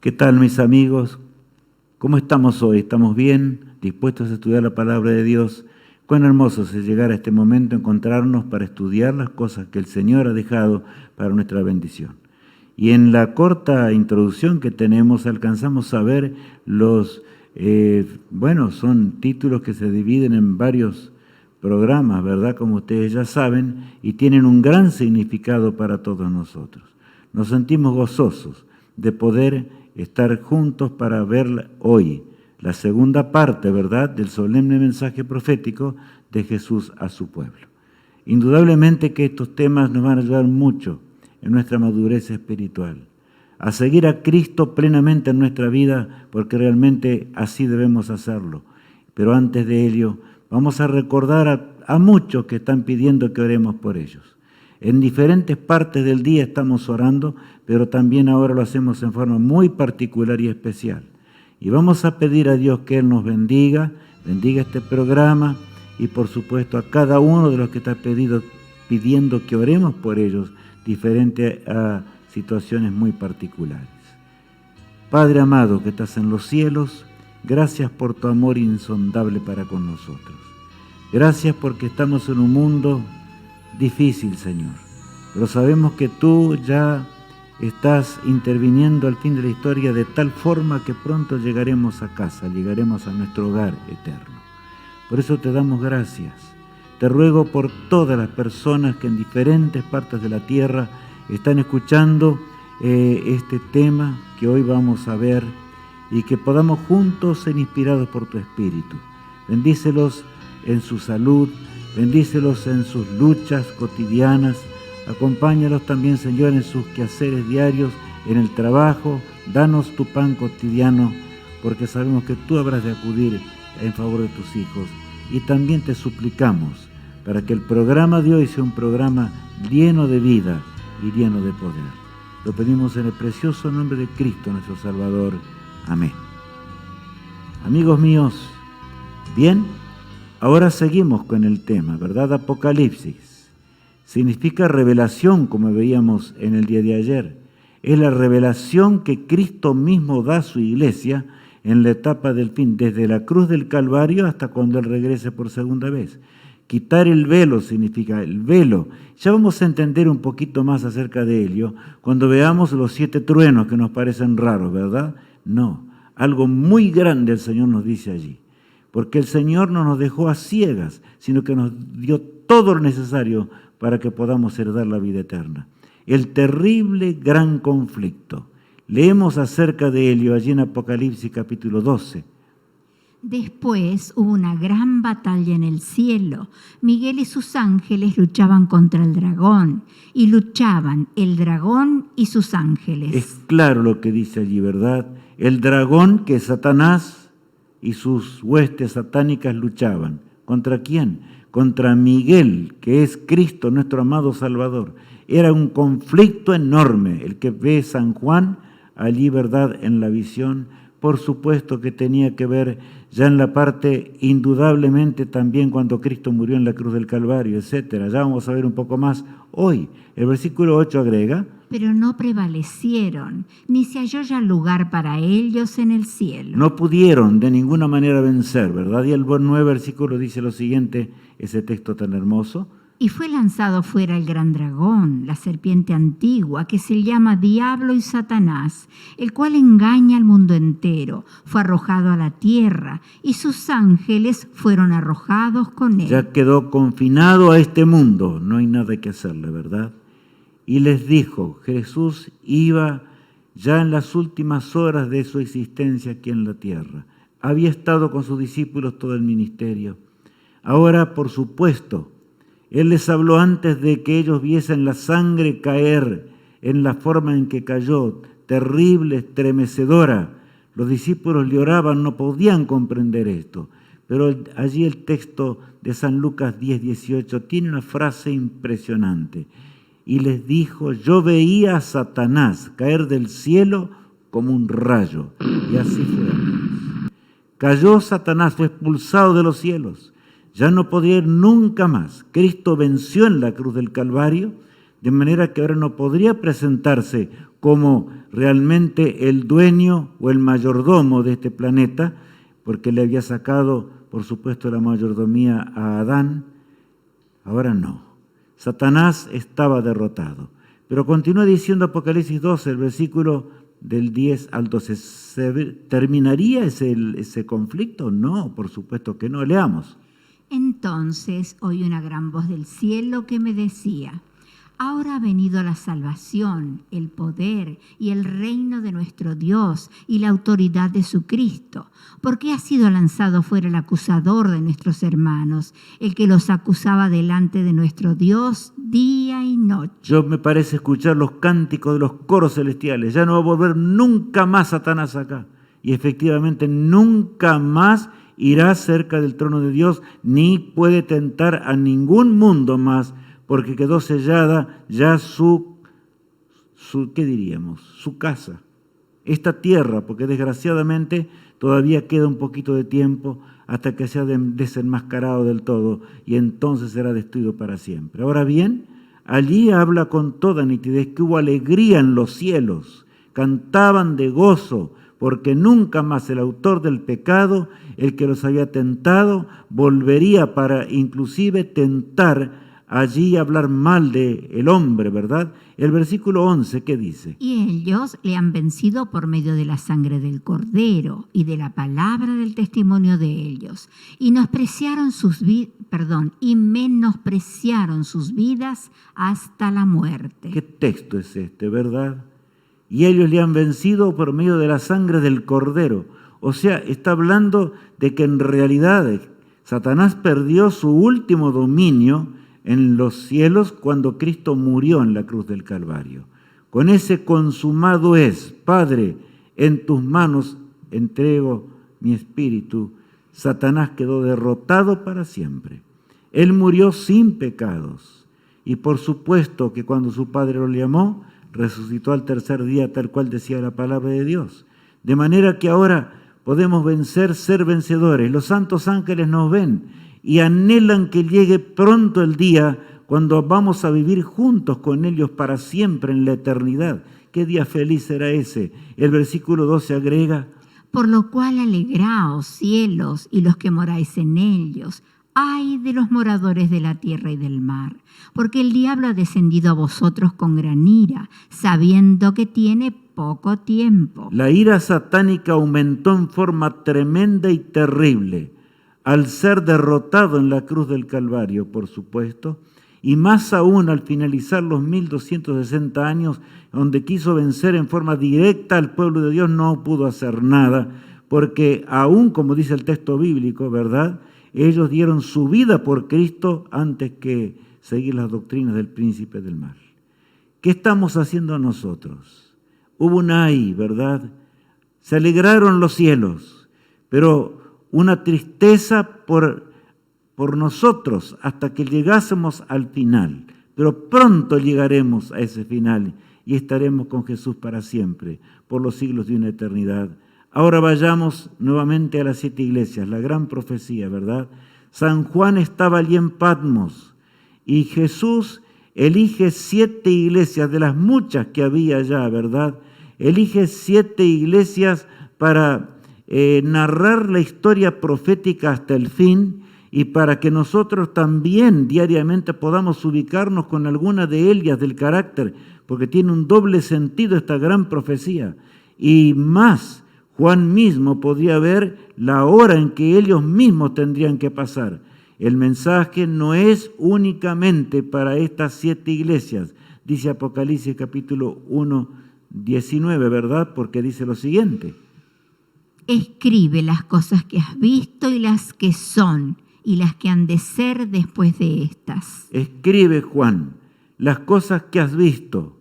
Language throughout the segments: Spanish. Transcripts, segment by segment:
¿Qué tal, mis amigos? ¿Cómo estamos hoy? ¿Estamos bien? ¿Dispuestos a estudiar la palabra de Dios? Cuán hermoso es llegar a este momento, encontrarnos para estudiar las cosas que el Señor ha dejado para nuestra bendición. Y en la corta introducción que tenemos alcanzamos a ver son títulos que se dividen en varios programas, ¿verdad? Como ustedes ya saben, y tienen un gran significado para todos nosotros. Nos sentimos gozosos de poder estar juntos para ver hoy la segunda parte, ¿verdad?, del solemne mensaje profético de Jesús a su pueblo. Indudablemente que estos temas nos van a ayudar mucho en nuestra madurez espiritual, a seguir a Cristo plenamente en nuestra vida, porque realmente así debemos hacerlo. Pero antes de ello, vamos a recordar a muchos que están pidiendo que oremos por ellos. En diferentes partes del día estamos orando, pero también ahora lo hacemos en forma muy particular y especial. Y vamos a pedir a Dios que Él nos bendiga este programa y por supuesto a cada uno de los que está pidiendo que oremos por ellos, diferente a situaciones muy particulares. Padre amado que estás en los cielos, gracias por tu amor insondable para con nosotros. Gracias porque estamos en un mundo difícil, Señor, pero sabemos que tú ya estás interviniendo al fin de la historia de tal forma que pronto llegaremos a casa, llegaremos a nuestro hogar eterno. Por eso te damos gracias. Te ruego por todas las personas que en diferentes partes de la tierra están escuchando este tema que hoy vamos a ver y que podamos juntos ser inspirados por tu Espíritu. Bendícelos en su salud, bendícelos en sus luchas cotidianas, acompáñalos también, Señor, en sus quehaceres diarios, en el trabajo, danos tu pan cotidiano, porque sabemos que tú habrás de acudir en favor de tus hijos. Y también te suplicamos para que el programa de hoy sea un programa lleno de vida y lleno de poder. Lo pedimos en el precioso nombre de Cristo, nuestro Salvador. Amén. Amigos míos, bien, ahora seguimos con el tema, ¿verdad? Apocalipsis. Significa revelación, como veíamos en el día de ayer. Es la revelación que Cristo mismo da a su iglesia en la etapa del fin, desde la cruz del Calvario hasta cuando Él regrese por segunda vez. Quitar el velo significa el velo. Ya vamos a entender un poquito más acerca de ello cuando veamos los 7 truenos que nos parecen raros, ¿verdad? No, algo muy grande el Señor nos dice allí. Porque el Señor no nos dejó a ciegas, sino que nos dio todo lo necesario para que podamos heredar la vida eterna. El terrible gran conflicto. Leemos acerca de ello allí en Apocalipsis capítulo 12. Después hubo una gran batalla en el cielo. Miguel y sus ángeles luchaban contra el dragón, y luchaban el dragón y sus ángeles. Es claro lo que dice allí, ¿verdad? El dragón, que es Satanás, y sus huestes satánicas luchaban. ¿Contra quién? Contra Miguel, que es Cristo, nuestro amado Salvador. Era un conflicto enorme, el que ve San Juan allí, ¿verdad?, en la visión. Por supuesto que tenía que ver ya en la parte, indudablemente también cuando Cristo murió en la cruz del Calvario, etc. Ya vamos a ver un poco más hoy. El versículo 8 agrega: pero no prevalecieron, ni se halló ya lugar para ellos en el cielo. No pudieron de ninguna manera vencer, ¿verdad? Y el 9 versículo dice lo siguiente, ese texto tan hermoso: y fue lanzado fuera el gran dragón, la serpiente antigua, que se llama Diablo y Satanás, el cual engaña al mundo entero. Fue arrojado a la tierra, y sus ángeles fueron arrojados con él. Ya quedó confinado a este mundo, no hay nada que hacerle, ¿verdad? Y les dijo, Jesús iba ya en las últimas horas de su existencia aquí en la tierra. Había estado con sus discípulos todo el ministerio. Ahora, por supuesto, Él les habló antes de que ellos viesen la sangre caer en la forma en que cayó, terrible, estremecedora. Los discípulos le oraban, no podían comprender esto. Pero allí el texto de San Lucas 10:18 tiene una frase impresionante. Y les dijo, yo veía a Satanás caer del cielo como un rayo. Y así fue. Cayó Satanás, fue expulsado de los cielos. Ya no podía ir nunca más. Cristo venció en la cruz del Calvario, de manera que ahora no podría presentarse como realmente el dueño o el mayordomo de este planeta, porque le había sacado, por supuesto, la mayordomía a Adán. Ahora no. Satanás estaba derrotado. Pero continúa diciendo Apocalipsis 12, el versículo del 10 al 12. ¿Terminaría ese conflicto? No, por supuesto que no. Leamos. Entonces oí una gran voz del cielo que me decía: ahora ha venido la salvación, el poder y el reino de nuestro Dios y la autoridad de su Cristo, porque ha sido lanzado fuera el acusador de nuestros hermanos, el que los acusaba delante de nuestro Dios día y noche. Yo me parece escuchar los cánticos de los coros celestiales. Ya no va a volver nunca más Satanás acá. Y efectivamente nunca más irá cerca del trono de Dios, ni puede tentar a ningún mundo más, porque quedó sellada ya su ¿qué diríamos? Su casa, esta tierra, porque desgraciadamente todavía queda un poquito de tiempo hasta que sea desenmascarado del todo y entonces será destruido para siempre. Ahora bien, allí habla con toda nitidez que hubo alegría en los cielos, cantaban de gozo, porque nunca más el autor del pecado, el que los había tentado, volvería para inclusive tentar allí hablar mal de el hombre, ¿verdad? El versículo 11, ¿qué dice? Y ellos le han vencido por medio de la sangre del Cordero y de la palabra del testimonio de ellos, y menospreciaron sus vidas hasta la muerte. ¿Qué texto es este, verdad? Y ellos le han vencido por medio de la sangre del Cordero. O sea, está hablando de que en realidad Satanás perdió su último dominio en los cielos cuando Cristo murió en la cruz del Calvario. Con ese consumado es, Padre, en tus manos entrego mi espíritu. Satanás quedó derrotado para siempre. Él murió sin pecados. Y por supuesto que cuando su Padre lo llamó, resucitó al tercer día, tal cual decía la palabra de Dios. De manera que ahora podemos vencer, ser vencedores. Los santos ángeles nos ven y anhelan que llegue pronto el día cuando vamos a vivir juntos con ellos para siempre en la eternidad. ¿Qué día feliz será ese? El versículo 12 agrega: por lo cual alegraos, cielos, y los que moráis en ellos. Ay de los moradores de la tierra y del mar, porque el diablo ha descendido a vosotros con gran ira, sabiendo que tiene poco tiempo. La ira satánica aumentó en forma tremenda y terrible al ser derrotado en la cruz del Calvario, por supuesto, y más aún al finalizar los 1260 años, donde quiso vencer en forma directa al pueblo de Dios, no pudo hacer nada, porque aún, como dice el texto bíblico, ¿verdad?, ellos dieron su vida por Cristo antes que seguir las doctrinas del príncipe del mal. ¿Qué estamos haciendo nosotros? Hubo un ay, ¿verdad? Se alegraron los cielos, pero una tristeza por nosotros hasta que llegásemos al final. Pero pronto llegaremos a ese final y estaremos con Jesús para siempre, por los siglos de una eternidad. Ahora vayamos nuevamente a las 7 iglesias, la gran profecía, ¿verdad? San Juan estaba allí en Patmos y Jesús elige 7 iglesias de las muchas que había allá, ¿verdad? Elige 7 iglesias para narrar la historia profética hasta el fin y para que nosotros también diariamente podamos ubicarnos con alguna de ellas del carácter, porque tiene un doble sentido esta gran profecía. Y más, Juan mismo podría ver la hora en que ellos mismos tendrían que pasar. El mensaje no es únicamente para estas 7 iglesias, dice Apocalipsis capítulo 1, 19, ¿verdad? Porque dice lo siguiente: escribe las cosas que has visto y las que son y las que han de ser después de estas. Escribe, Juan, las cosas que has visto,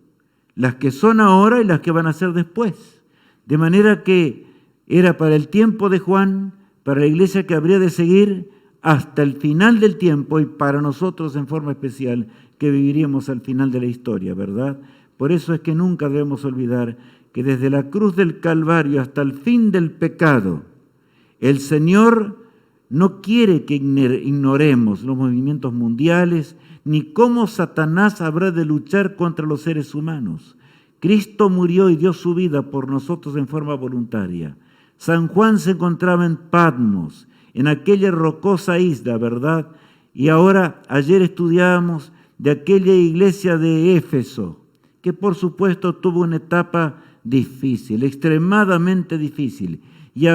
las que son ahora y las que van a ser después. De manera que era para el tiempo de Juan, para la iglesia que habría de seguir hasta el final del tiempo y para nosotros en forma especial que viviríamos al final de la historia, ¿verdad? Por eso es que nunca debemos olvidar que desde la cruz del Calvario hasta el fin del pecado, el Señor no quiere que ignoremos los movimientos mundiales ni cómo Satanás habrá de luchar contra los seres humanos. Cristo murió y dio su vida por nosotros en forma voluntaria. San Juan se encontraba en Patmos, en aquella rocosa isla, ¿verdad? Y ahora, ayer estudiábamos de aquella iglesia de Éfeso, que por supuesto tuvo una etapa difícil, extremadamente difícil, y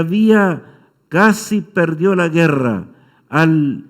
casi perdió la guerra al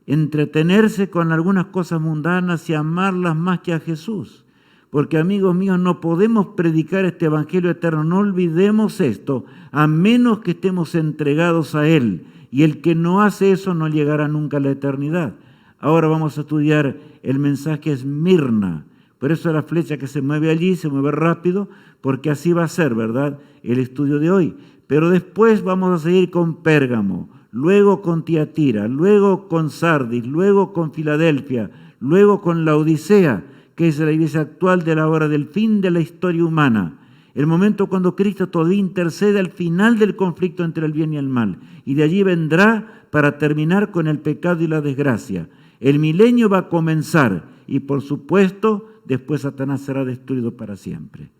entretenerse con algunas cosas mundanas y amarlas más que a Jesús. Porque, amigos míos, no podemos predicar este evangelio eterno, no olvidemos esto, a menos que estemos entregados a Él. Y el que no hace eso no llegará nunca a la eternidad. Ahora vamos a estudiar el mensaje Esmirna. Por eso la flecha que se mueve allí se mueve rápido, porque así va a ser, ¿verdad?, el estudio de hoy. Pero después vamos a seguir con Pérgamo, luego con Tiatira, luego con Sardis, luego con Filadelfia, luego con la Odisea, que es la iglesia actual de la hora del fin de la historia humana. El momento cuando Cristo todavía intercede al final del conflicto entre el bien y el mal. Y de allí vendrá para terminar con el pecado y la desgracia. El milenio va a comenzar y, por supuesto, después Satanás será destruido para siempre.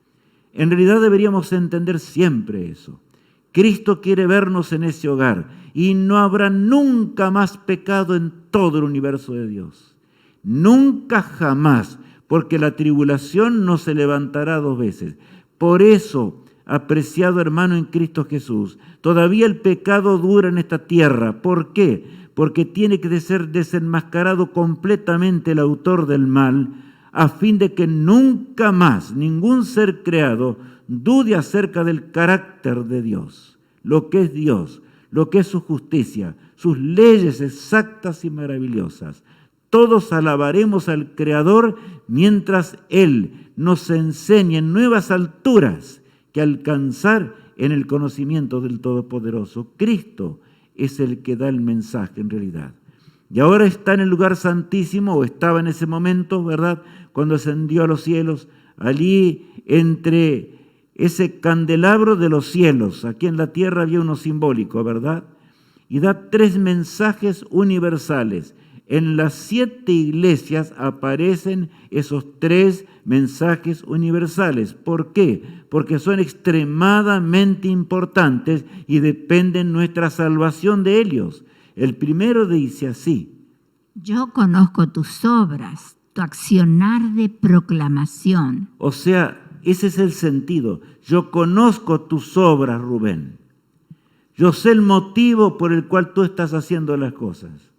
En realidad deberíamos entender siempre eso. Cristo quiere vernos en ese hogar y no habrá nunca más pecado en todo el universo de Dios. Nunca jamás, porque la tribulación no se levantará dos veces. Por eso, apreciado hermano en Cristo Jesús, todavía el pecado dura en esta tierra. ¿Por qué? Porque tiene que ser desenmascarado completamente el autor del mal, a fin de que nunca más ningún ser creado dude acerca del carácter de Dios, lo que es Dios, lo que es su justicia, sus leyes exactas y maravillosas. Todos alabaremos al Creador mientras Él nos enseñe nuevas alturas que alcanzar en el conocimiento del Todopoderoso. Cristo es el que da el mensaje en realidad. Y ahora está en el lugar santísimo, o estaba en ese momento, ¿verdad?, cuando ascendió a los cielos, allí entre ese candelabro de los cielos. Aquí en la tierra había uno simbólico, ¿verdad? Y da 3 mensajes universales. En las 7 iglesias aparecen esos 3 mensajes universales. ¿Por qué? Porque son extremadamente importantes y dependen nuestra salvación de ellos. El primero dice así: yo conozco tus obras, tu accionar de proclamación. O sea, ese es el sentido. Yo conozco tus obras, Rubén. Yo sé el motivo por el cual tú estás haciendo las cosas.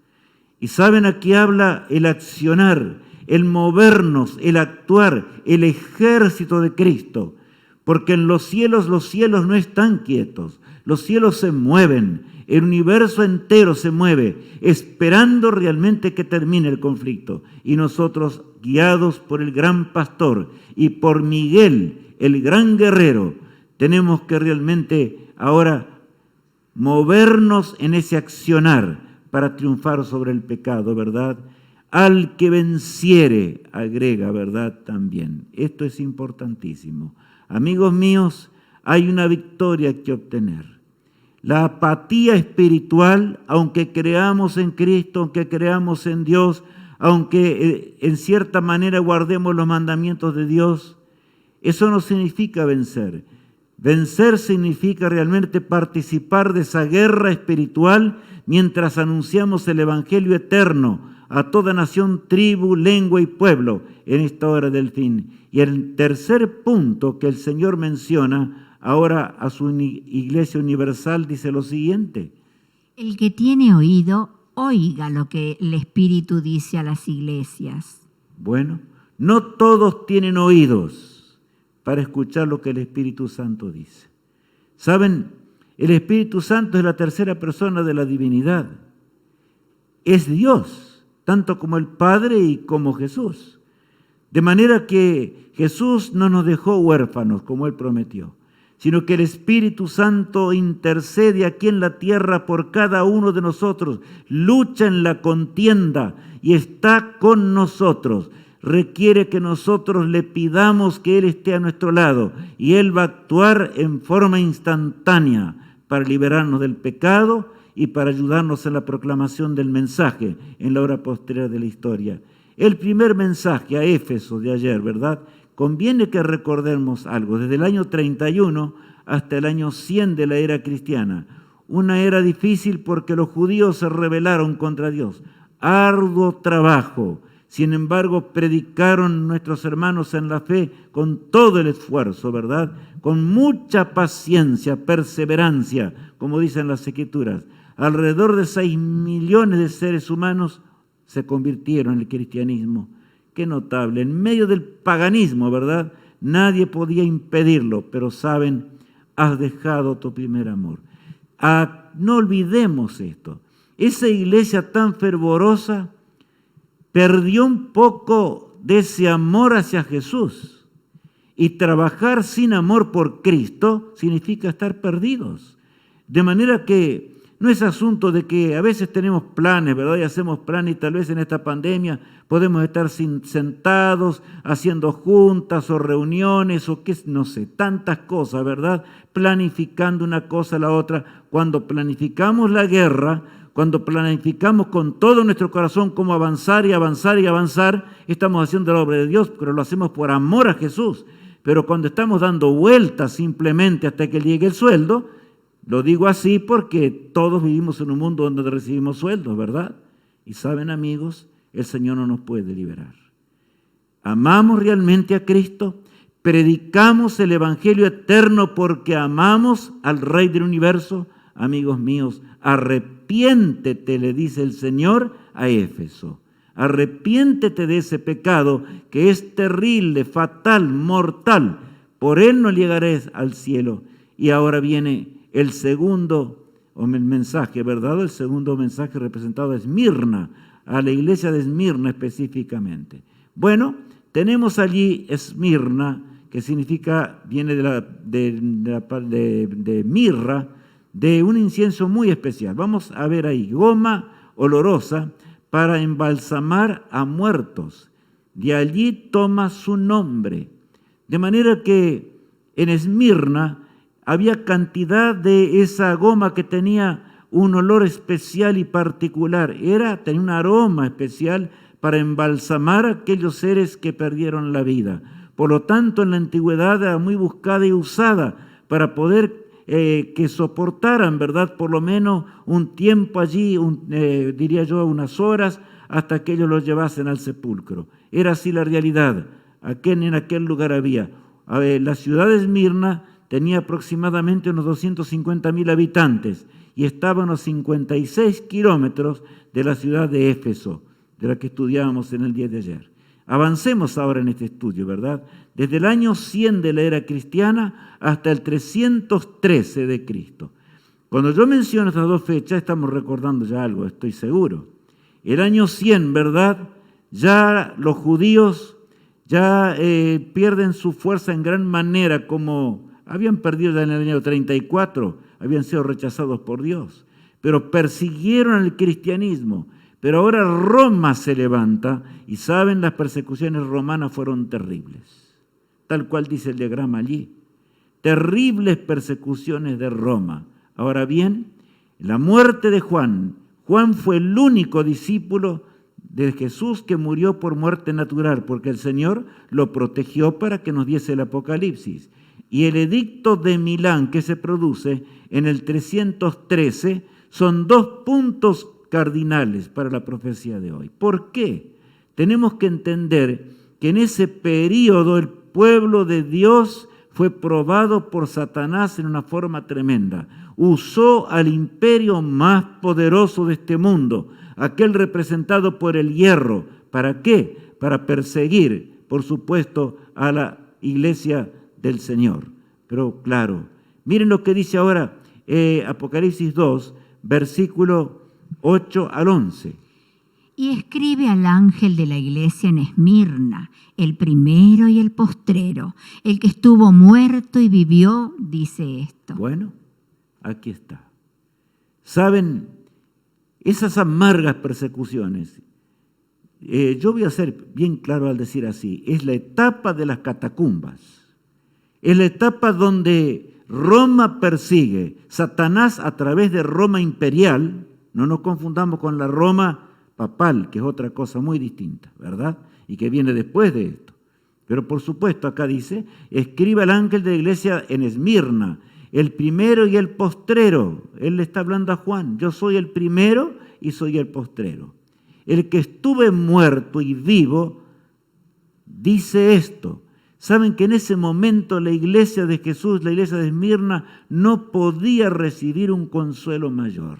Y saben, aquí habla el accionar, el movernos, el actuar, el ejército de Cristo. Porque en los cielos no están quietos. Los cielos se mueven, el universo entero se mueve, esperando realmente que termine el conflicto. Y nosotros, guiados por el gran pastor y por Miguel, el gran guerrero, tenemos que realmente ahora movernos en ese accionar para triunfar sobre el pecado, ¿verdad? Al que venciere, agrega, ¿verdad?, también. Esto es importantísimo. Amigos míos, hay una victoria que obtener. La apatía espiritual, aunque creamos en Cristo, aunque creamos en Dios, aunque en cierta manera guardemos los mandamientos de Dios, eso no significa vencer. Vencer significa realmente participar de esa guerra espiritual mientras anunciamos el Evangelio eterno a toda nación, tribu, lengua y pueblo en esta hora del fin. Y el tercer punto que el Señor menciona ahora a su iglesia universal dice lo siguiente: el que tiene oído, oiga lo que el Espíritu dice a las iglesias. Bueno, no todos tienen oídos para escuchar lo que el Espíritu Santo dice. ¿Saben? El Espíritu Santo es la tercera persona de la divinidad. Es Dios, tanto como el Padre y como Jesús. De manera que Jesús no nos dejó huérfanos, como Él prometió, sino que el Espíritu Santo intercede aquí en la tierra por cada uno de nosotros, lucha en la contienda y está con nosotros. Requiere que nosotros le pidamos que Él esté a nuestro lado y Él va a actuar en forma instantánea para liberarnos del pecado y para ayudarnos en la proclamación del mensaje en la hora posterior de la historia. El primer mensaje a Éfeso de ayer, ¿verdad?, conviene que recordemos algo. Desde el año 31 hasta el año 100 de la era cristiana, una era difícil porque los judíos se rebelaron contra Dios. Arduo trabajo. Sin embargo, predicaron nuestros hermanos en la fe con todo el esfuerzo, ¿verdad? Con mucha paciencia, perseverancia, como dicen las Escrituras. Alrededor de 6 millones de seres humanos se convirtieron en el cristianismo. Qué notable. En medio del paganismo, ¿verdad? Nadie podía impedirlo, pero saben, has dejado tu primer amor. No olvidemos esto. Esa iglesia tan fervorosa perdió un poco de ese amor hacia Jesús. Y trabajar sin amor por Cristo significa estar perdidos. De manera que no es asunto de que a veces tenemos planes, ¿verdad? Y hacemos planes y tal vez en esta pandemia podemos estar sentados haciendo juntas o reuniones o qué, no sé, tantas cosas, ¿verdad? Planificando una cosa a la otra. Cuando planificamos la guerra, cuando planificamos con todo nuestro corazón cómo avanzar y avanzar y avanzar, estamos haciendo la obra de Dios, pero lo hacemos por amor a Jesús. Pero cuando estamos dando vueltas simplemente hasta que llegue el sueldo, lo digo así porque todos vivimos en un mundo donde recibimos sueldos, ¿verdad? Y saben, amigos, el Señor no nos puede liberar. Amamos realmente a Cristo, predicamos el Evangelio eterno porque amamos al Rey del universo. Amigos míos, arrepiéntete, le dice el Señor a Éfeso. Arrepiéntete de ese pecado que es terrible, fatal, mortal. Por él no llegarás al cielo. Y ahora viene el segundo mensaje, ¿verdad? El segundo mensaje representado a Esmirna, a la iglesia de Esmirna específicamente. Bueno, tenemos allí Esmirna, que significa, viene de mirra, de un incienso muy especial. Vamos a ver ahí, goma olorosa para embalsamar a muertos. De allí toma su nombre. De manera que en Esmirna había cantidad de esa goma que tenía un olor especial y particular. Tenía un aroma especial para embalsamar a aquellos seres que perdieron la vida. Por lo tanto, en la antigüedad era muy buscada y usada para poder que soportaran, ¿verdad? Por lo menos un tiempo allí, diría yo, unas horas, hasta que ellos los llevasen al sepulcro. Era así la realidad. En aquel lugar había. La ciudad de Esmirna tenía aproximadamente unos 250.000 habitantes y estaba a unos 56 kilómetros de la ciudad de Éfeso, de la que estudiábamos en el día de ayer. Avancemos ahora en este estudio, ¿verdad? Desde el año 100 de la era cristiana hasta el 313 de Cristo. Cuando yo menciono estas dos fechas, estamos recordando ya algo, estoy seguro. El año 100, ¿verdad? Ya los judíos ya pierden su fuerza en gran manera, como habían perdido ya en el año 34, habían sido rechazados por Dios, pero persiguieron al cristianismo. Pero ahora Roma se levanta y saben, las persecuciones romanas fueron terribles, tal cual dice el diagrama allí. Terribles persecuciones de Roma. Ahora bien, la muerte de Juan fue el único discípulo de Jesús que murió por muerte natural, porque el Señor lo protegió para que nos diese el Apocalipsis. Y el edicto de Milán que se produce en el 313 son dos puntos cardinales para la profecía de hoy. ¿Por qué? Tenemos que entender que en ese periodo el pueblo de Dios fue probado por Satanás en una forma tremenda. Usó al imperio más poderoso de este mundo, aquel representado por el hierro. ¿Para qué? Para perseguir, por supuesto, a la iglesia del Señor. Pero claro, miren lo que dice ahora Apocalipsis 2, versículo 8 al 11. Y escribe al ángel de la iglesia en Esmirna, el primero y el postrero, el que estuvo muerto y vivió, dice esto. Bueno, aquí está. ¿Saben? Esas amargas persecuciones, yo voy a ser bien claro al decir así, es la etapa de las catacumbas. Es la etapa donde Roma persigue, Satanás a través de Roma imperial. No nos confundamos con la Roma papal, que es otra cosa muy distinta, ¿verdad? Y que viene después de esto. Pero por supuesto, acá dice, escribe al ángel de la iglesia en Esmirna, el primero y el postrero. Él le está hablando a Juan, yo soy el primero y soy el postrero. El que estuve muerto y vivo, dice esto. Saben que en ese momento la iglesia de Jesús, la iglesia de Esmirna, no podía recibir un consuelo mayor.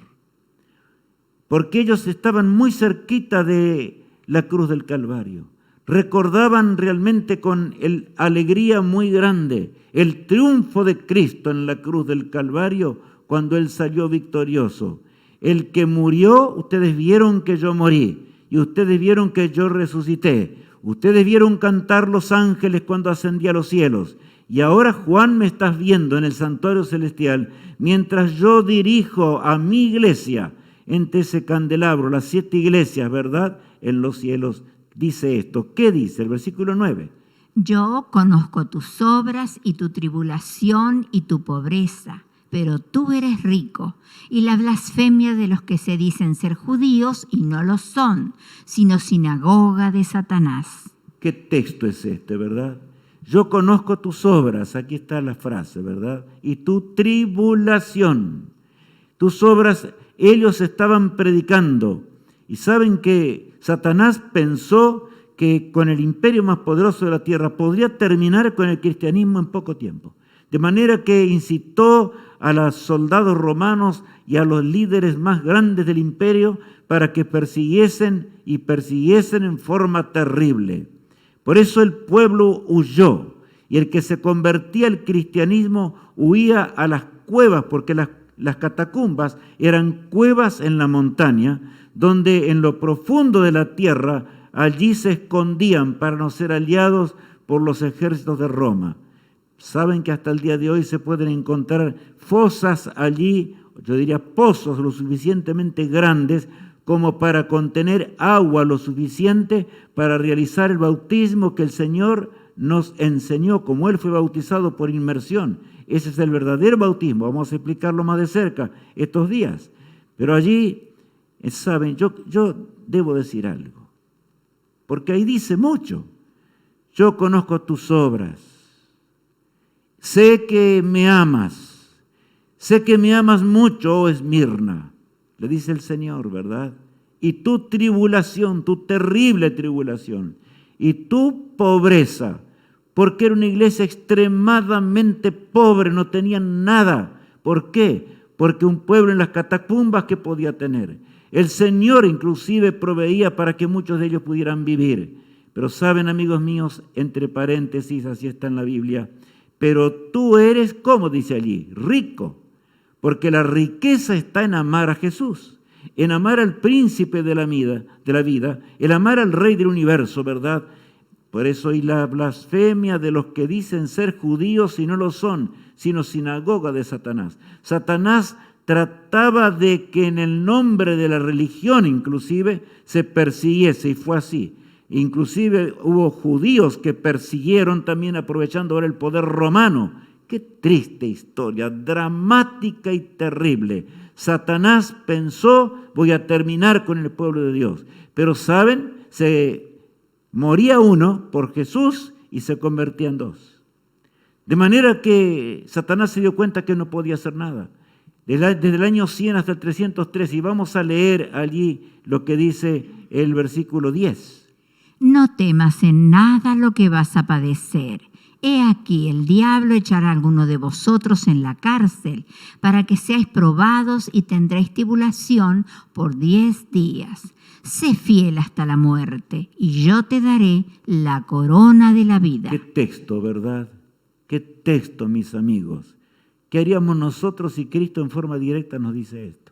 Porque ellos estaban muy cerquita de la cruz del Calvario. Recordaban realmente con alegría muy grande el triunfo de Cristo en la cruz del Calvario cuando Él salió victorioso. El que murió, ustedes vieron que yo morí y ustedes vieron que yo resucité. Ustedes vieron cantar los ángeles cuando ascendí a los cielos. Y ahora, Juan, me estás viendo en el santuario celestial mientras yo dirijo a mi iglesia entre ese candelabro, las 7 iglesias, ¿verdad?, en los cielos. Dice esto. ¿Qué dice? El versículo 9. Yo conozco tus obras y tu tribulación y tu pobreza, pero tú eres rico, y la blasfemia de los que se dicen ser judíos y no lo son, sino sinagoga de Satanás. ¿Qué texto es este, verdad? Yo conozco tus obras, aquí está la frase, ¿verdad? Y tu tribulación. Tus obras, ellos estaban predicando. Y saben que Satanás pensó que con el imperio más poderoso de la tierra podría terminar con el cristianismo en poco tiempo. De manera que incitó a los soldados romanos y a los líderes más grandes del imperio para que persiguiesen en forma terrible. Por eso el pueblo huyó, y el que se convertía al cristianismo huía a las cuevas, porque las catacumbas eran cuevas en la montaña, donde en lo profundo de la tierra allí se escondían para no ser aliados por los ejércitos de Roma. Saben que hasta el día de hoy se pueden encontrar fosas allí, yo diría pozos lo suficientemente grandes como para contener agua lo suficiente para realizar el bautismo que el Señor nos enseñó, como Él fue bautizado por inmersión. Ese es el verdadero bautismo. Vamos a explicarlo más de cerca estos días. Pero allí, saben, yo debo decir algo, porque ahí dice mucho. Yo conozco tus obras. Sé que me amas mucho, oh Esmirna, le dice el Señor, ¿verdad? Y tu tribulación, tu terrible tribulación, y tu pobreza, porque era una iglesia extremadamente pobre, no tenían nada. ¿Por qué? Porque un pueblo en las catacumbas, ¿qué podía tener? El Señor inclusive proveía para que muchos de ellos pudieran vivir. Pero saben, amigos míos, entre paréntesis, así está en la Biblia, pero tú eres, ¿cómo dice allí? Rico, porque la riqueza está en amar a Jesús, en amar al príncipe de la vida, el amar al rey del universo, ¿verdad? Por eso y la blasfemia de los que dicen ser judíos y no lo son, sino sinagoga de Satanás. Satanás trataba de que en el nombre de la religión inclusive se persiguiese, y fue así. Inclusive hubo judíos que persiguieron también aprovechando ahora el poder romano. Qué triste historia, dramática y terrible. Satanás pensó, voy a terminar con el pueblo de Dios. Pero ¿saben? Se moría uno por Jesús y se convertía en 2. De manera que Satanás se dio cuenta que no podía hacer nada. Desde el año 100 hasta el 303, y vamos a leer allí lo que dice el versículo 10. No temas en nada lo que vas a padecer. He aquí, el diablo echará a alguno de vosotros en la cárcel, para que seáis probados y tendréis tribulación por 10 días. Sé fiel hasta la muerte, y yo te daré la corona de la vida. Qué texto, ¿verdad? Qué texto, mis amigos. ¿Qué haríamos nosotros si Cristo en forma directa nos dice esto?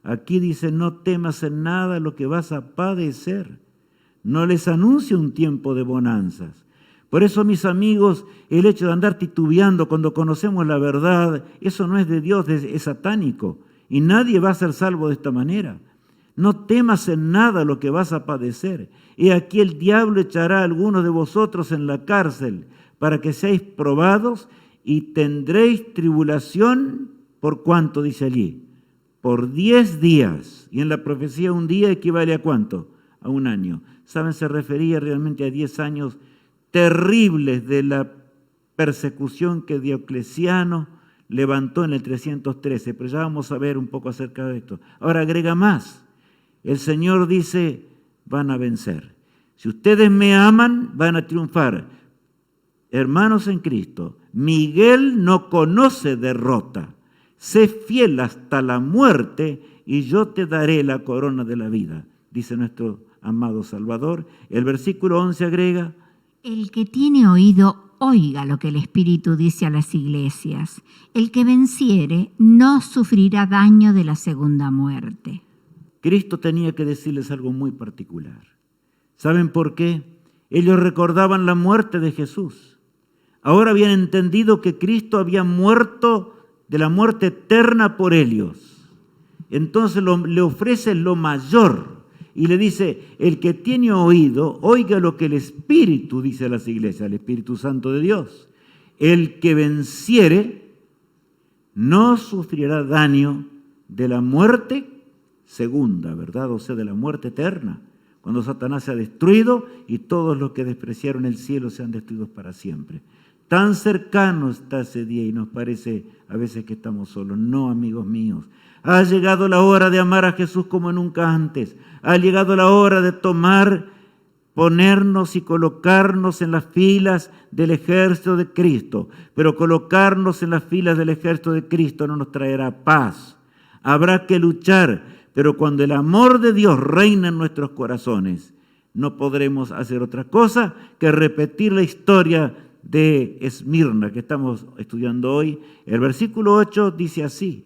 Aquí dice, no temas en nada lo que vas a padecer. No les anuncia un tiempo de bonanzas. Por eso, mis amigos, el hecho de andar titubeando cuando conocemos la verdad, eso no es de Dios, es satánico. Y nadie va a ser salvo de esta manera. No temas en nada lo que vas a padecer. He aquí el diablo echará a algunos de vosotros en la cárcel para que seáis probados y tendréis tribulación, ¿por cuánto dice allí? Por 10 días. Y en la profecía un día equivale a ¿cuánto? A un año. ¿Saben? Se refería realmente a 10 años terribles de la persecución que Diocleciano levantó en el 313, pero ya vamos a ver un poco acerca de esto. Ahora agrega más. El Señor dice, van a vencer. Si ustedes me aman, van a triunfar. Hermanos en Cristo, Miguel no conoce derrota. Sé fiel hasta la muerte y yo te daré la corona de la vida, dice nuestro amado Salvador. El versículo 11 agrega, el que tiene oído, oiga lo que el Espíritu dice a las iglesias. El que venciere no sufrirá daño de la segunda muerte. Cristo tenía que decirles algo muy particular. ¿Saben por qué? Ellos recordaban la muerte de Jesús. Ahora habían entendido que Cristo había muerto de la muerte eterna por ellos. Entonces le ofrece lo mayor y le dice, el que tiene oído, oiga lo que el Espíritu dice a las iglesias, el Espíritu Santo de Dios. El que venciere no sufrirá daño de la muerte segunda, ¿verdad? O sea, de la muerte eterna, cuando Satanás se ha destruido y todos los que despreciaron el cielo sean destruidos para siempre. Tan cercano está ese día y nos parece a veces que estamos solos. No, amigos míos. Ha llegado la hora de amar a Jesús como nunca antes. Ha llegado la hora de ponernos y colocarnos en las filas del ejército de Cristo. Pero colocarnos en las filas del ejército de Cristo no nos traerá paz. Habrá que luchar, pero cuando el amor de Dios reina en nuestros corazones, no podremos hacer otra cosa que repetir la historia de Esmirna que estamos estudiando hoy. El versículo 8 dice así.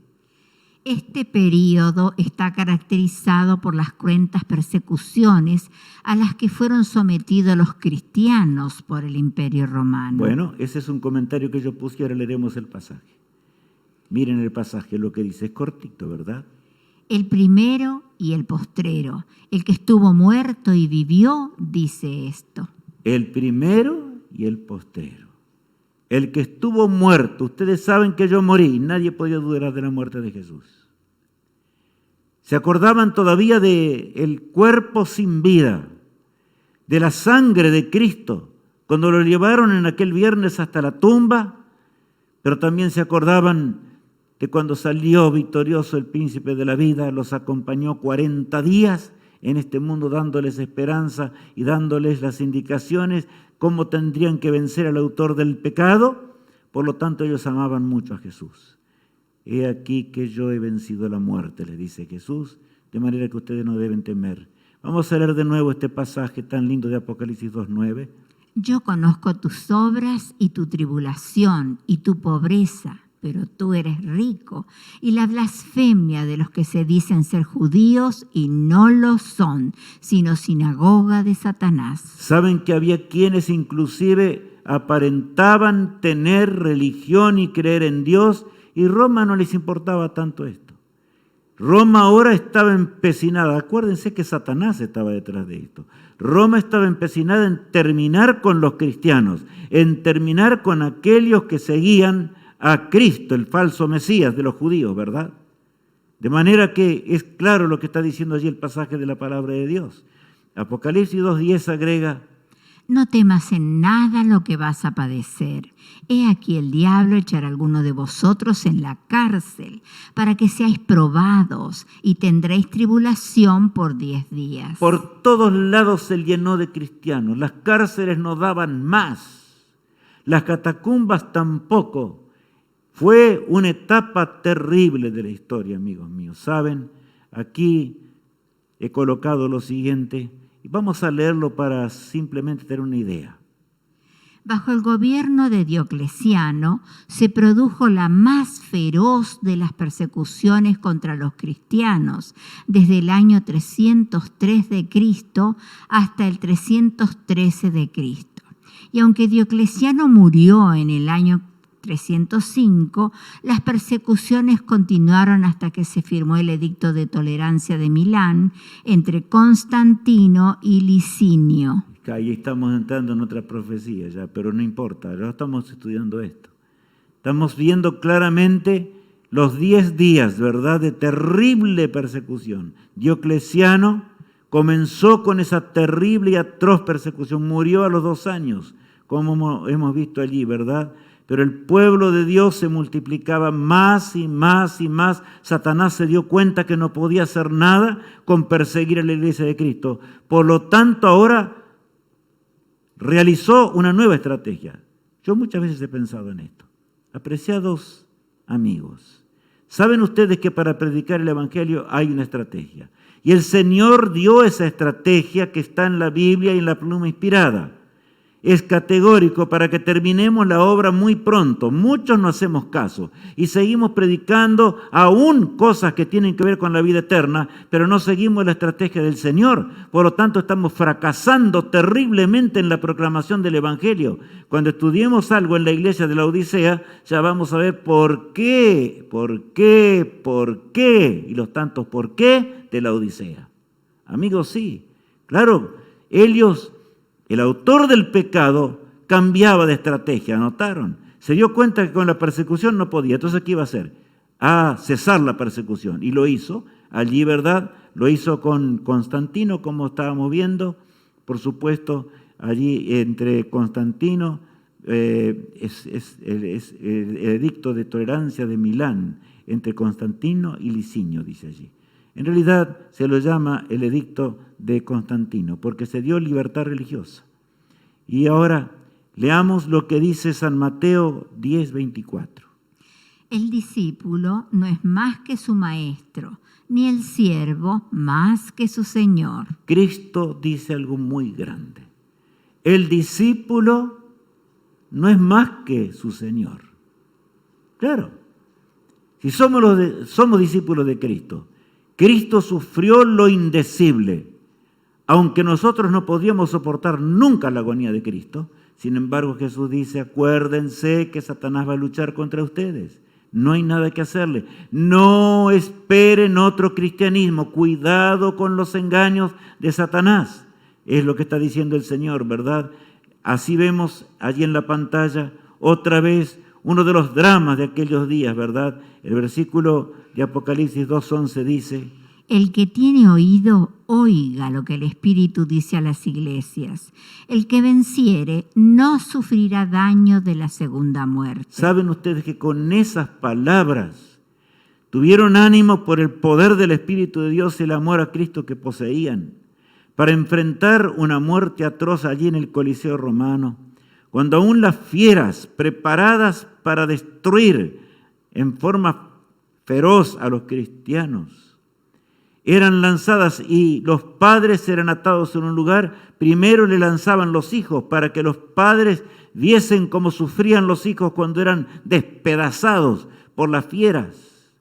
Este período está caracterizado por las cruentas persecuciones a las que fueron sometidos los cristianos por el Imperio Romano. Bueno, ese es un comentario que yo puse y ahora leeremos el pasaje. Miren el pasaje, lo que dice, es cortito, ¿verdad? El primero y el postrero, el que estuvo muerto y vivió, dice esto. El primero y el postrero. El que estuvo muerto, ustedes saben que yo morí, nadie podía dudar de la muerte de Jesús. Se acordaban todavía del cuerpo sin vida, de la sangre de Cristo, cuando lo llevaron en aquel viernes hasta la tumba, pero también se acordaban que cuando salió victorioso el príncipe de la vida, los acompañó 40 días en este mundo dándoles esperanza y dándoles las indicaciones cómo tendrían que vencer al autor del pecado. Por lo tanto, ellos amaban mucho a Jesús. He aquí que yo he vencido la muerte, les dice Jesús, de manera que ustedes no deben temer. Vamos a leer de nuevo este pasaje tan lindo de Apocalipsis 2:9. Yo conozco tus obras y tu tribulación y tu pobreza, pero tú eres rico, y la blasfemia de los que se dicen ser judíos y no lo son, sino sinagoga de Satanás. Saben que había quienes inclusive aparentaban tener religión y creer en Dios, y Roma no les importaba tanto esto. Roma ahora estaba empecinada, acuérdense que Satanás estaba detrás de esto. Roma estaba empecinada en terminar con los cristianos, en terminar con aquellos que seguían a Cristo, el falso Mesías de los judíos, ¿verdad? De manera que es claro lo que está diciendo allí el pasaje de la palabra de Dios. Apocalipsis 2:10 agrega, no temas en nada lo que vas a padecer. He aquí el diablo echará a alguno de vosotros en la cárcel, para que seáis probados y tendréis tribulación por 10 días. Por todos lados se llenó de cristianos, las cárceles no daban más, las catacumbas tampoco. Fue una etapa terrible de la historia, amigos míos. ¿Saben? Aquí he colocado lo siguiente y vamos a leerlo para simplemente tener una idea. Bajo el gobierno de Diocleciano se produjo la más feroz de las persecuciones contra los cristianos, desde el año 303 de Cristo hasta el 313 de Cristo. Y aunque Diocleciano murió en el año 305, las persecuciones continuaron hasta que se firmó el Edicto de Tolerancia de Milán entre Constantino y Licinio. Ahí estamos entrando en otra profecía ya, pero no importa, ya estamos estudiando esto. Estamos viendo claramente los 10 días, ¿verdad?, de terrible persecución. Diocleciano comenzó con esa terrible y atroz persecución, murió a los 2 años. como hemos visto allí, ¿verdad? Pero el pueblo de Dios se multiplicaba más y más y más. Satanás se dio cuenta que no podía hacer nada con perseguir a la iglesia de Cristo. Por lo tanto, ahora realizó una nueva estrategia. Yo muchas veces he pensado en esto. Apreciados amigos, saben ustedes que para predicar el Evangelio hay una estrategia. Y el Señor dio esa estrategia que está en la Biblia y en la pluma inspirada. Es categórico para que terminemos la obra muy pronto. Muchos no hacemos caso y seguimos predicando aún cosas que tienen que ver con la vida eterna, pero no seguimos la estrategia del Señor. Por lo tanto, estamos fracasando terriblemente en la proclamación del Evangelio. Cuando estudiemos algo en la iglesia de la Odisea, ya vamos a ver por qué, y los tantos por qué de la Odisea. Amigos, sí, claro, ellos... El autor del pecado cambiaba de estrategia, ¿notaron? Se dio cuenta que con la persecución no podía. Entonces, ¿qué iba a hacer? A cesar la persecución. Y lo hizo. Allí, ¿verdad? Lo hizo con Constantino, como estábamos viendo. Por supuesto, allí entre Constantino, es el edicto de tolerancia de Milán, entre Constantino y Licinio, dice allí. En realidad se lo llama el edicto de Constantino, porque se dio libertad religiosa. Y ahora leamos lo que dice San Mateo 10:24. El discípulo no es más que su maestro, ni el siervo más que su señor. Cristo dice algo muy grande. El discípulo no es más que su señor. Claro, si somos discípulos de Cristo, Cristo sufrió lo indecible, aunque nosotros no podíamos soportar nunca la agonía de Cristo. Sin embargo, Jesús dice, acuérdense que Satanás va a luchar contra ustedes. No hay nada que hacerle. No esperen otro cristianismo. Cuidado con los engaños de Satanás. Es lo que está diciendo el Señor, ¿verdad? Así vemos allí en la pantalla otra vez uno de los dramas de aquellos días, ¿verdad? El versículo de Apocalipsis 2:11 dice: El que tiene oído, oiga lo que el Espíritu dice a las iglesias. El que venciere no sufrirá daño de la segunda muerte. ¿Saben ustedes que con esas palabras tuvieron ánimo por el poder del Espíritu de Dios y el amor a Cristo que poseían para enfrentar una muerte atroz allí en el Coliseo romano, cuando aún las fieras preparadas para destruir en forma feroz a los cristianos eran lanzadas y los padres eran atados en un lugar? Primero le lanzaban los hijos para que los padres viesen cómo sufrían los hijos cuando eran despedazados por las fieras.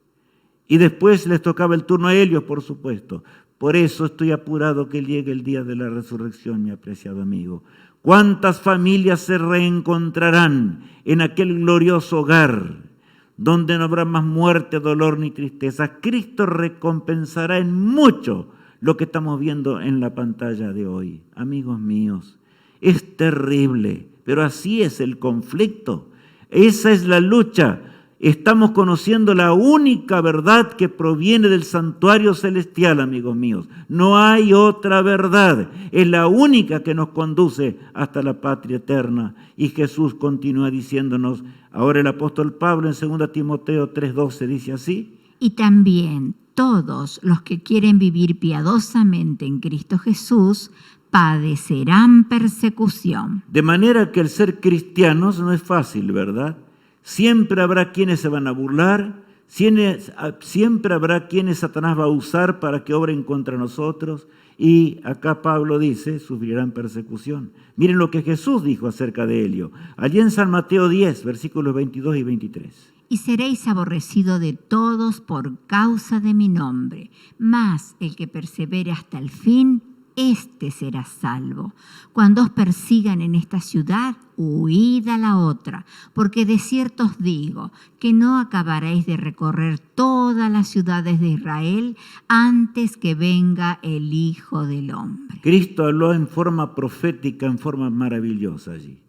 Y después les tocaba el turno a ellos, por supuesto. Por eso estoy apurado que llegue el día de la resurrección, mi apreciado amigo. ¿Cuántas familias se reencontrarán en aquel glorioso hogar donde no habrá más muerte, dolor ni tristeza? Cristo recompensará en mucho lo que estamos viendo en la pantalla de hoy. Amigos míos, es terrible, pero así es el conflicto. Esa es la lucha. Estamos conociendo la única verdad que proviene del santuario celestial, amigos míos. No hay otra verdad. Es la única que nos conduce hasta la patria eterna. Y Jesús continúa diciéndonos, ahora el apóstol Pablo en 2 Timoteo 3:12 dice así: Y también todos los que quieren vivir piadosamente en Cristo Jesús padecerán persecución. De manera que el ser cristianos no es fácil, ¿verdad? Siempre habrá quienes se van a burlar, siempre habrá quienes Satanás va a usar para que obren contra nosotros. Y acá Pablo dice, sufrirán persecución. Miren lo que Jesús dijo acerca de ello. Allí en San Mateo 10, versículos 22 y 23. Y seréis aborrecidos de todos por causa de mi nombre, mas el que persevere hasta el fin, éste será salvo. Cuando os persigan en esta ciudad, huid a la otra, porque de cierto os digo que no acabaréis de recorrer todas las ciudades de Israel antes que venga el Hijo del Hombre. Cristo habló en forma profética, en forma maravillosa allí.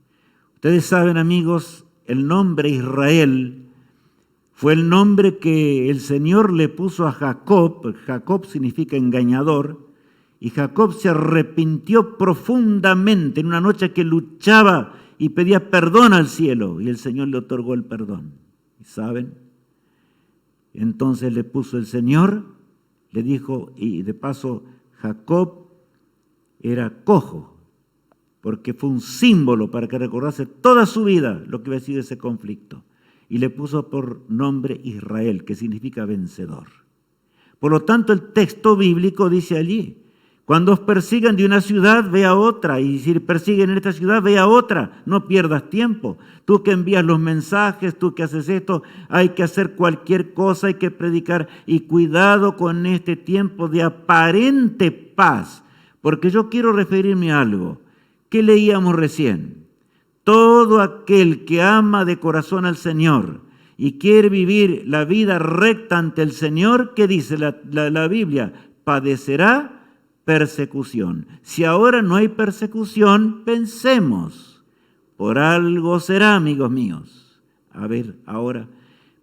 Ustedes saben, amigos, el nombre Israel fue el nombre que el Señor le puso a Jacob. Jacob significa engañador. Y Jacob se arrepintió profundamente en una noche que luchaba y pedía perdón al cielo, y el Señor le otorgó el perdón. ¿Y saben? Entonces le puso el Señor, le dijo, y de paso Jacob era cojo, porque fue un símbolo para que recordase toda su vida lo que había sido ese conflicto. Y le puso por nombre Israel, que significa vencedor. Por lo tanto, el texto bíblico dice allí, cuando os persigan de una ciudad, ve a otra. Y si persiguen en esta ciudad, ve a otra. No pierdas tiempo. Tú que envías los mensajes, tú que haces esto, hay que hacer cualquier cosa, hay que predicar. Y cuidado con este tiempo de aparente paz. Porque yo quiero referirme a algo. ¿Qué leíamos recién? Todo aquel que ama de corazón al Señor y quiere vivir la vida recta ante el Señor, ¿qué dice la Biblia? Padecerá persecución. Si ahora no hay persecución, pensemos, por algo será, amigos míos. A ver, ahora.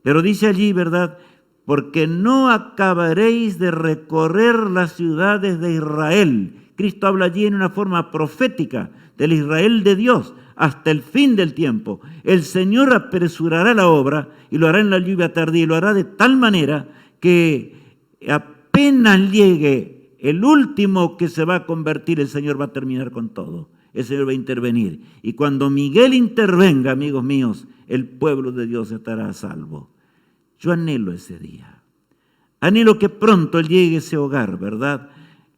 Pero dice allí, ¿verdad? Porque no acabaréis de recorrer las ciudades de Israel. Cristo habla allí en una forma profética del Israel de Dios hasta el fin del tiempo. El Señor apresurará la obra y lo hará en la lluvia tardía y lo hará de tal manera que apenas llegue el último que se va a convertir, el Señor va a terminar con todo. El Señor va a intervenir. Y cuando Miguel intervenga, amigos míos, el pueblo de Dios estará a salvo. Yo anhelo ese día. Anhelo que pronto llegue ese hogar, ¿verdad?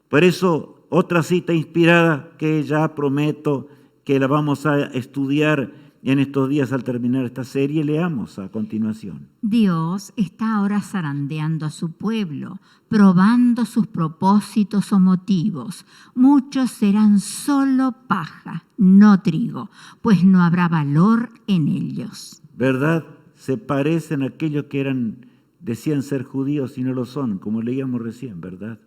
Por eso, otra cita inspirada que ya prometo que la vamos a estudiar en estos días al terminar esta serie, leamos a continuación. Dios está ahora zarandeando a su pueblo, probando sus propósitos o motivos. Muchos serán solo paja, no trigo, pues no habrá valor en ellos. ¿Verdad? Se parecen a aquellos que decían ser judíos y no lo son, como leíamos recién, ¿verdad?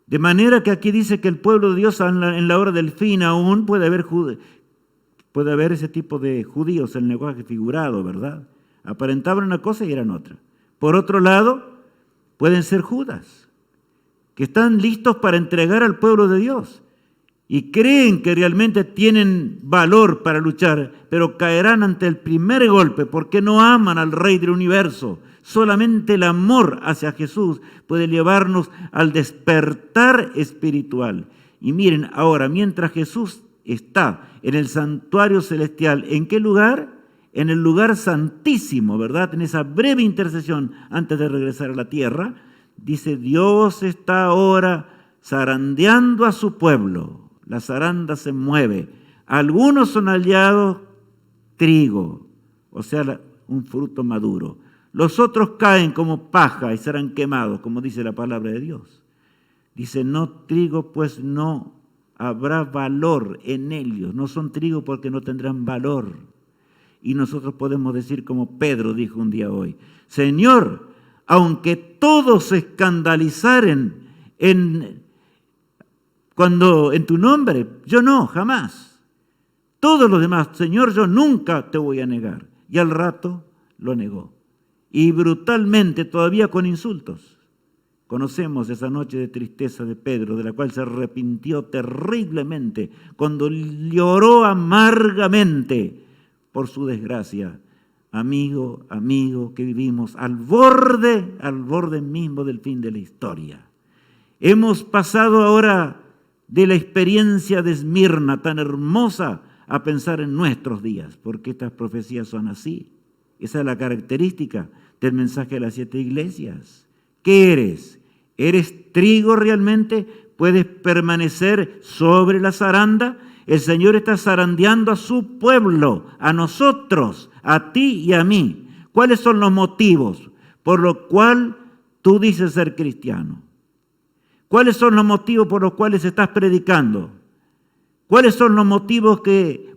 De manera que aquí dice que el pueblo de Dios en la hora del fin aún puede haber ese tipo de judíos, el lenguaje figurado, ¿verdad? Aparentaban una cosa y eran otra. Por otro lado, pueden ser Judas, que están listos para entregar al pueblo de Dios y creen que realmente tienen valor para luchar, pero caerán ante el primer golpe porque no aman al Rey del universo. Solamente el amor hacia Jesús puede llevarnos al despertar espiritual. Y miren, ahora, mientras Jesús está en el santuario celestial, ¿en qué lugar? En el lugar santísimo, ¿verdad? En esa breve intercesión antes de regresar a la tierra, dice, Dios está ahora zarandeando a su pueblo. La zaranda se mueve. Algunos son hallados trigo, o sea, un fruto maduro. Los otros caen como paja y serán quemados, como dice la palabra de Dios. Dice, no trigo, pues no habrá valor en ellos. No son trigo porque no tendrán valor. Y nosotros podemos decir como Pedro dijo un día hoy, Señor, aunque todos se escandalizaren en tu nombre, yo no, jamás. Todos los demás, Señor, yo nunca te voy a negar. Y al rato lo negó. Y brutalmente, todavía con insultos. Conocemos esa noche de tristeza de Pedro, de la cual se arrepintió terriblemente, cuando lloró amargamente por su desgracia. Amigo, que vivimos al borde mismo del fin de la historia. Hemos pasado ahora de la experiencia de Esmirna tan hermosa a pensar en nuestros días, porque estas profecías son así. Esa es la característica del mensaje de las 7 iglesias. ¿Qué eres? ¿Eres trigo realmente? ¿Puedes permanecer sobre la zaranda? El Señor está zarandeando a su pueblo, a nosotros, a ti y a mí. ¿Cuáles son los motivos por los cuales tú dices ser cristiano? ¿Cuáles son los motivos por los cuales estás predicando? ¿Cuáles son los motivos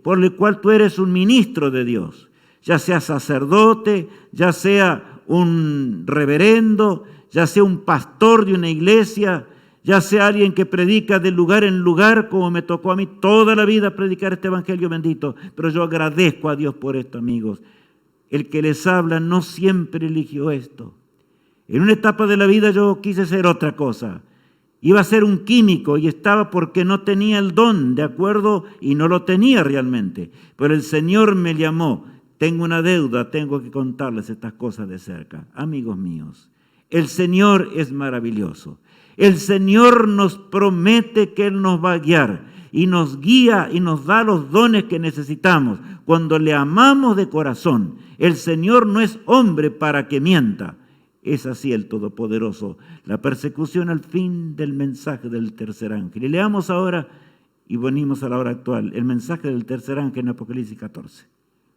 por los cuales tú eres un ministro de Dios? Ya sea sacerdote, ya sea un reverendo, ya sea un pastor de una iglesia, ya sea alguien que predica de lugar en lugar, como me tocó a mí toda la vida predicar este evangelio bendito. Pero yo agradezco a Dios por esto, amigos. El que les habla no siempre eligió esto. En una etapa de la vida yo quise ser otra cosa. Iba a ser un químico y estaba porque no tenía el don, ¿de acuerdo? Y no lo tenía realmente. Pero el Señor me llamó. Tengo una deuda, tengo que contarles estas cosas de cerca. Amigos míos, el Señor es maravilloso. El Señor nos promete que Él nos va a guiar y nos guía y nos da los dones que necesitamos cuando le amamos de corazón. El Señor no es hombre para que mienta. Es así el Todopoderoso. La persecución al fin del mensaje del tercer ángel. Y leamos ahora, y venimos a la hora actual, el mensaje del tercer ángel en Apocalipsis 14.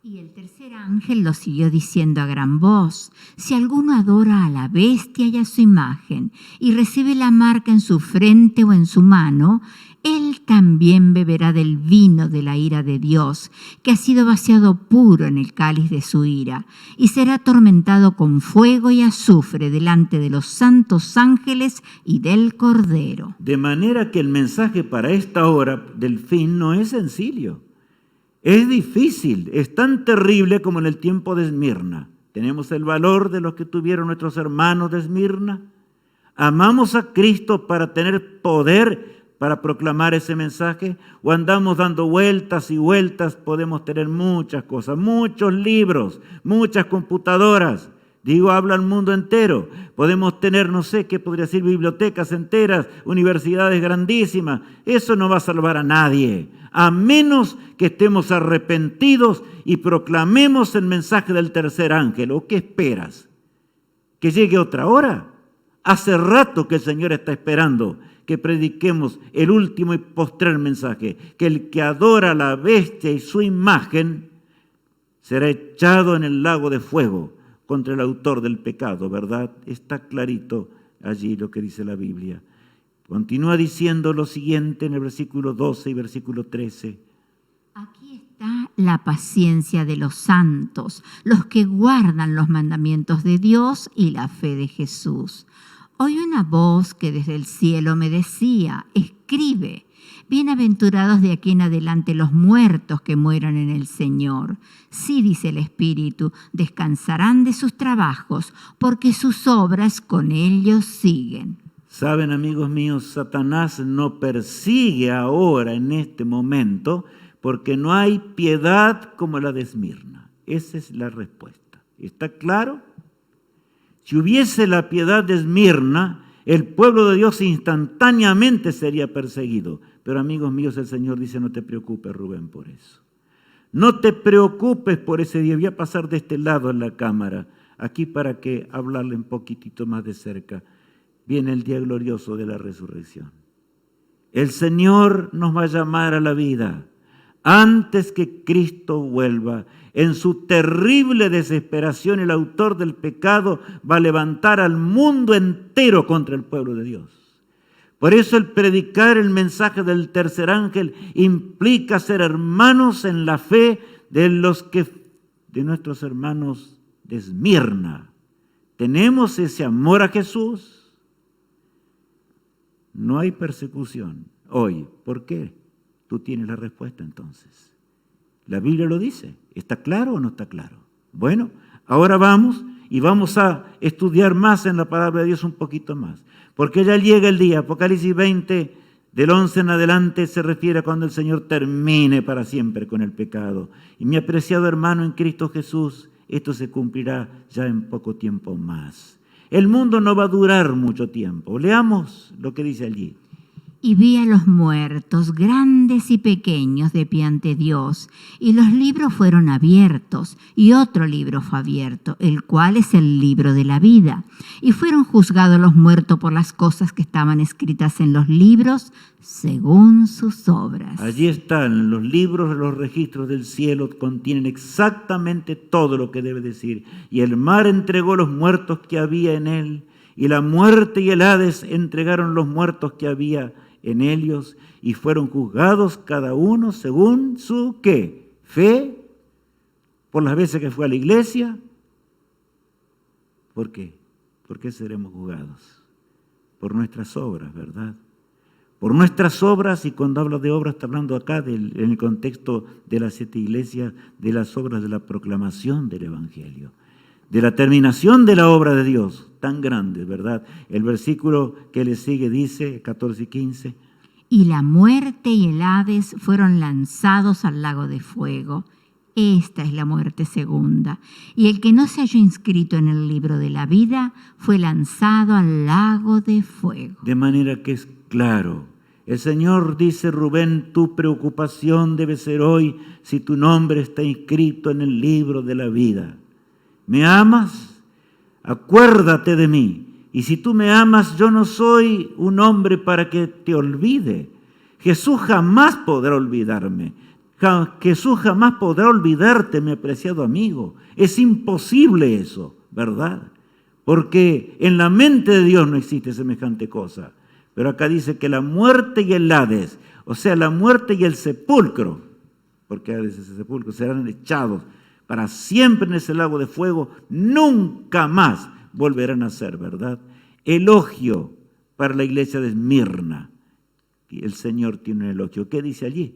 Y el tercer ángel lo siguió diciendo a gran voz: si alguno adora a la bestia y a su imagen, y recibe la marca en su frente o en su mano, él también beberá del vino de la ira de Dios, que ha sido vaciado puro en el cáliz de su ira, y será atormentado con fuego y azufre delante de los santos ángeles y del Cordero. De manera que el mensaje para esta hora del fin no es sencillo. Es difícil, es tan terrible como en el tiempo de Esmirna. ¿Tenemos el valor de los que tuvieron nuestros hermanos de Esmirna? ¿Amamos a Cristo para tener poder para proclamar ese mensaje? ¿O andamos dando vueltas y vueltas? Podemos tener muchas cosas, muchos libros, muchas computadoras. Habla al mundo entero. Podemos tener, no sé qué podría decir, bibliotecas enteras, universidades grandísimas. Eso no va a salvar a nadie, a menos que estemos arrepentidos y proclamemos el mensaje del tercer ángel. ¿O qué esperas? ¿Que llegue otra hora? Hace rato que el Señor está esperando que prediquemos el último y postrer mensaje, que el que adora a la bestia y su imagen será echado en el lago de fuego contra el autor del pecado, ¿verdad? Está clarito allí lo que dice la Biblia. Continúa diciendo lo siguiente en el versículo 12 y versículo 13. Aquí está la paciencia de los santos, los que guardan los mandamientos de Dios y la fe de Jesús. Oí una voz que desde el cielo me decía: escribe, bienaventurados de aquí en adelante los muertos que mueran en el Señor. Sí, dice el Espíritu, descansarán de sus trabajos, porque sus obras con ellos siguen. Saben, amigos míos, Satanás no persigue ahora en este momento porque no hay piedad como la de Esmirna. Esa es la respuesta. ¿Está claro? Si hubiese la piedad de Esmirna, el pueblo de Dios instantáneamente sería perseguido. Pero amigos míos, el Señor dice: no te preocupes, Rubén, por eso. No te preocupes por ese día. Voy a pasar de este lado en la cámara, aquí para que hablarle un poquitito más de cerca. Viene el día glorioso de la resurrección. El Señor nos va a llamar a la vida antes que Cristo vuelva. En su terrible desesperación, el autor del pecado va a levantar al mundo entero contra el pueblo de Dios. Por eso el predicar el mensaje del tercer ángel implica ser hermanos en la fe de nuestros hermanos de Esmirna. ¿Tenemos ese amor a Jesús? No hay persecución hoy. ¿Por qué? Tú tienes la respuesta entonces. La Biblia lo dice. ¿Está claro o no está claro? Bueno, ahora vamos a estudiar más en la palabra de Dios un poquito más. Porque ya llega el día. Apocalipsis 20, del 11 en adelante, se refiere a cuando el Señor termine para siempre con el pecado. Y mi apreciado hermano en Cristo Jesús, esto se cumplirá ya en poco tiempo más. El mundo no va a durar mucho tiempo. Leamos lo que dice allí. Y vi a los muertos, grandes y pequeños, de pie ante Dios, y los libros fueron abiertos, y otro libro fue abierto, el cual es el libro de la vida. Y fueron juzgados los muertos por las cosas que estaban escritas en los libros, según sus obras. Allí están los libros, los registros del cielo, contienen exactamente todo lo que debe decir. Y el mar entregó los muertos que había en él, y la muerte y el Hades entregaron los muertos que había en ellos, y fueron juzgados cada uno según su ¿qué? Fe, por las veces que fue a la iglesia. ¿Por qué? ¿Por qué seremos juzgados? Por nuestras obras, ¿verdad? Por nuestras obras, y cuando habla de obras está hablando acá en el contexto de las 7 iglesias, de las obras de la proclamación del Evangelio, de la terminación de la obra de Dios. tan grandes, ¿verdad? El versículo que le sigue dice, 14 y 15. Y la muerte y el Hades fueron lanzados al lago de fuego. Esta es la muerte segunda. Y el que no se halló inscrito en el libro de la vida fue lanzado al lago de fuego. De manera que es claro. El Señor dice, Rubén, tu preocupación debe ser hoy si tu nombre está inscrito en el libro de la vida. ¿Me amas? Acuérdate de mí. Y si tú me amas, yo no soy un hombre para que te olvide. Jesús jamás podrá olvidarme. Jesús jamás podrá olvidarte, mi apreciado amigo. Es imposible eso, ¿verdad? Porque en la mente de Dios no existe semejante cosa. Pero acá dice que la muerte y el Hades, o sea, la muerte y el sepulcro, porque Hades es el sepulcro, serán echados para siempre en ese lago de fuego, nunca más volverán a ser, ¿verdad? Elogio para la iglesia de Esmirna. Y el Señor tiene un elogio. ¿Qué dice allí?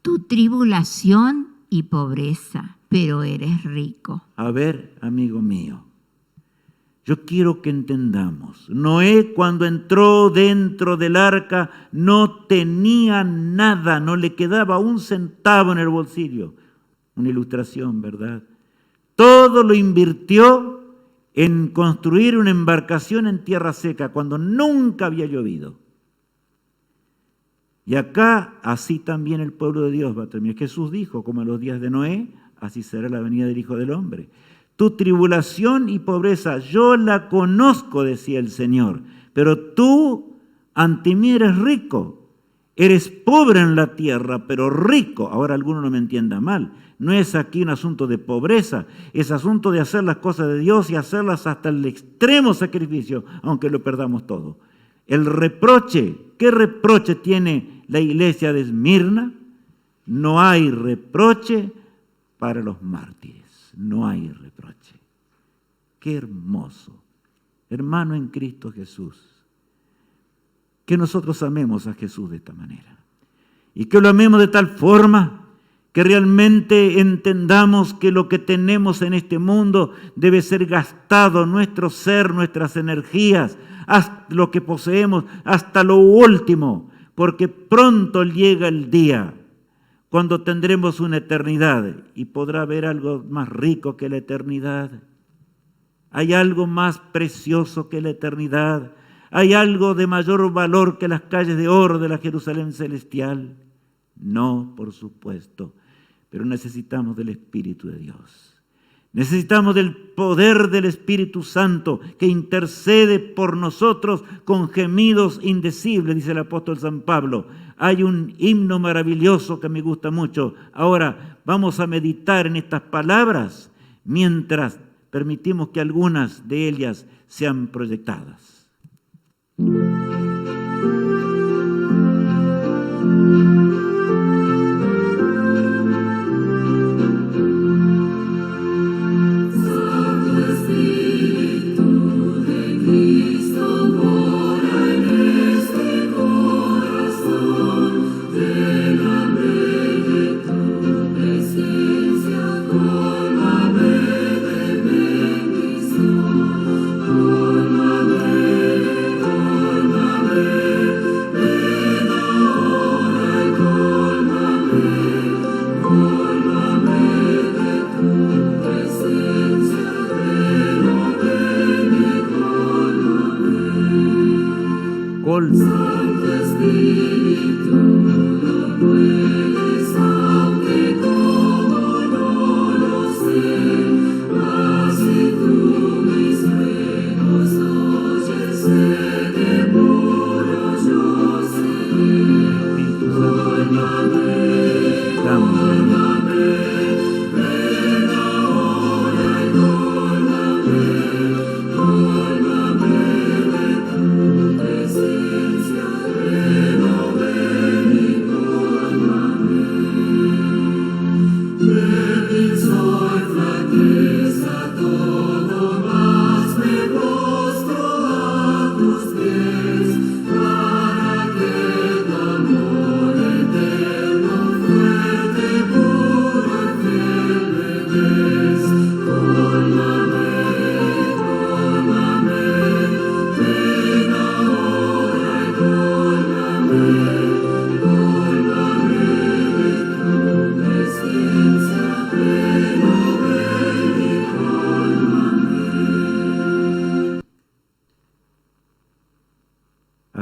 Tu tribulación y pobreza, pero eres rico. A ver, amigo mío, yo quiero que entendamos. Noé, cuando entró dentro del arca, no tenía nada, no le quedaba un centavo en el bolsillo. Una ilustración, ¿verdad? Todo lo invirtió en construir una embarcación en tierra seca, cuando nunca había llovido. Y acá, así también el pueblo de Dios va a terminar. Jesús dijo, como en los días de Noé, así será la venida del Hijo del Hombre. Tu tribulación y pobreza, yo la conozco, decía el Señor, pero tú ante mí eres rico. Eres pobre en la tierra, pero rico. Ahora alguno no me entienda mal. No es aquí un asunto de pobreza, es asunto de hacer las cosas de Dios y hacerlas hasta el extremo sacrificio, aunque lo perdamos todo. El reproche, ¿qué reproche tiene la iglesia de Esmirna? No hay reproche para los mártires, no hay reproche. Qué hermoso, hermano en Cristo Jesús, que nosotros amemos a Jesús de esta manera y que lo amemos de tal forma que realmente entendamos que lo que tenemos en este mundo debe ser gastado, nuestro ser, nuestras energías, hasta lo que poseemos, hasta lo último, porque pronto llega el día cuando tendremos una eternidad y podrá haber algo más rico que la eternidad. Hay algo más precioso que la eternidad. Hay algo de mayor valor que las calles de oro de la Jerusalén celestial. No, por supuesto, pero necesitamos del Espíritu de Dios. Necesitamos del poder del Espíritu Santo que intercede por nosotros con gemidos indecibles, dice el apóstol San Pablo. Hay un himno maravilloso que me gusta mucho. Ahora vamos a meditar en estas palabras mientras permitimos que algunas de ellas sean proyectadas. Colmame de bendición, colmame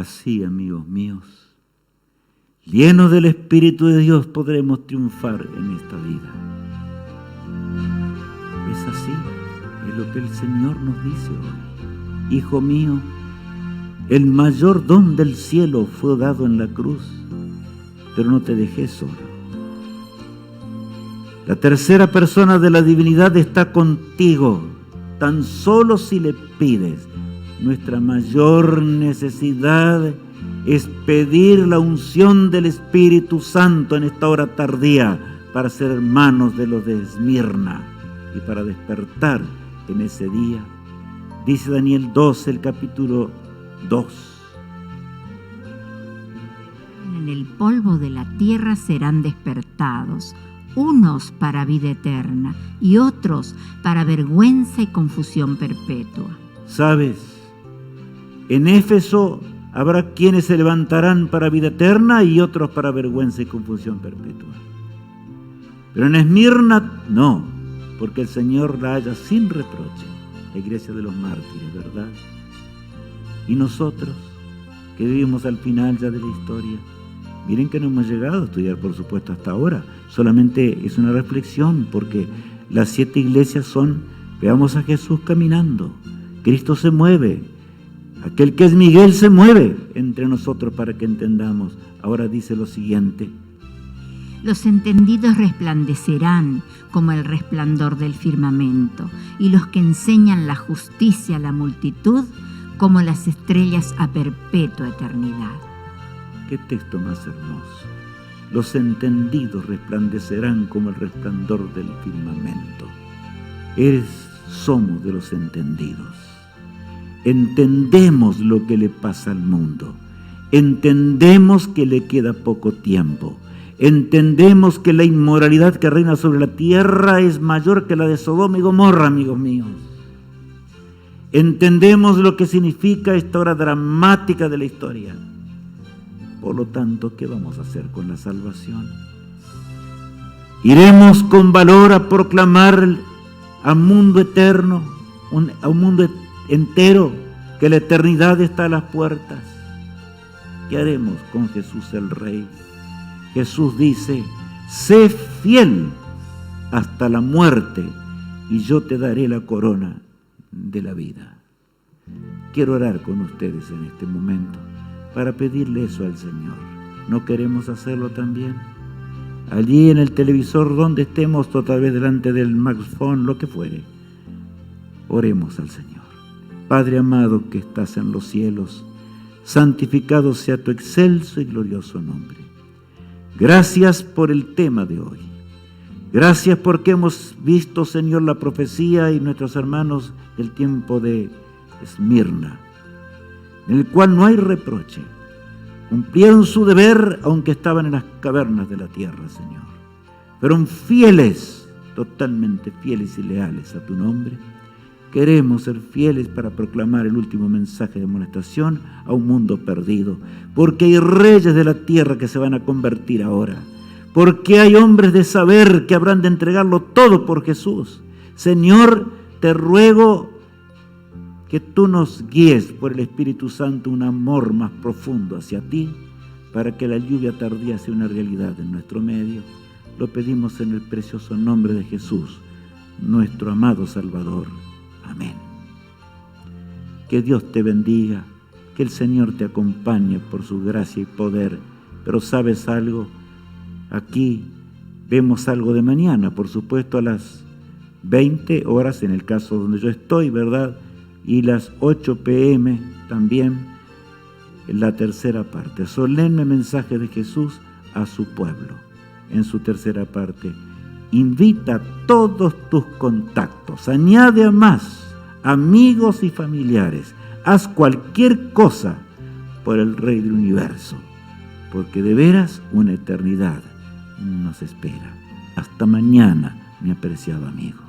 Así, amigos míos, llenos del Espíritu de Dios podremos triunfar en esta vida. Es así, es lo que el Señor nos dice hoy. Hijo mío, el mayor don del cielo fue dado en la cruz, pero no te dejé solo. La tercera persona de la divinidad está contigo, tan solo si le pides. Nuestra mayor necesidad es pedir la unción del Espíritu Santo en esta hora tardía para ser hermanos de los de Esmirna y para despertar en ese día. Dice Daniel 12, el capítulo 2. En el polvo de la tierra serán despertados, unos para vida eterna y otros para vergüenza y confusión perpetua. ¿Sabes? En Éfeso habrá quienes se levantarán para vida eterna y otros para vergüenza y confusión perpetua. Pero en Esmirna no, porque el Señor la halla sin reproche, la iglesia de los mártires, ¿verdad? Y nosotros, que vivimos al final ya de la historia, miren que no hemos llegado a estudiar, por supuesto, hasta ahora. Solamente es una reflexión, porque las 7 iglesias son, veamos a Jesús caminando, Cristo se mueve, aquel que es Miguel se mueve entre nosotros para que entendamos. Ahora dice lo siguiente: los entendidos resplandecerán como el resplandor del firmamento, y los que enseñan la justicia a la multitud como las estrellas a perpetua eternidad. Qué texto más hermoso. Los entendidos resplandecerán como el resplandor del firmamento. Somos de los entendidos. Entendemos lo que le pasa al mundo. Entendemos que le queda poco tiempo. Entendemos que la inmoralidad que reina sobre la tierra es mayor que la de Sodoma y Gomorra, amigos míos. Entendemos lo que significa esta hora dramática de la historia. Por lo tanto, ¿qué vamos a hacer con la salvación? Iremos con valor a proclamar al mundo eterno, a un mundo entero, que la eternidad está a las puertas. ¿Qué haremos con Jesús el Rey? Jesús dice: sé fiel hasta la muerte y yo te daré la corona de la vida. Quiero orar con ustedes en este momento para pedirle eso al Señor. ¿No queremos hacerlo también? Allí en el televisor donde estemos, o tal vez delante del smartphone, lo que fuere, oremos al Señor. Padre amado que estás en los cielos, santificado sea tu excelso y glorioso nombre. Gracias por el tema de hoy. Gracias porque hemos visto, Señor, la profecía y nuestros hermanos del tiempo de Esmirna, en el cual no hay reproche. Cumplieron su deber aunque estaban en las cavernas de la tierra, Señor. Fueron fieles, totalmente fieles y leales a tu nombre. Queremos ser fieles para proclamar el último mensaje de amonestación a un mundo perdido, porque hay reyes de la tierra que se van a convertir ahora, porque hay hombres de saber que habrán de entregarlo todo por Jesús. Señor, te ruego que tú nos guíes por el Espíritu Santo un amor más profundo hacia ti, para que la lluvia tardía sea una realidad en nuestro medio. Lo pedimos en el precioso nombre de Jesús, nuestro amado Salvador. Amén. Que Dios te bendiga, que el Señor te acompañe por su gracia y poder. Pero ¿sabes algo? Aquí vemos algo de mañana, por supuesto a las 20 horas en el caso donde yo estoy, ¿verdad? Y las 8 p.m. también, en la tercera parte. Solemne mensaje de Jesús a su pueblo. En su tercera parte, invita a todos tus contactos, añade a más amigos y familiares. Haz cualquier cosa por el Rey del Universo, porque de veras una eternidad nos espera. Hasta mañana, mi apreciado amigo.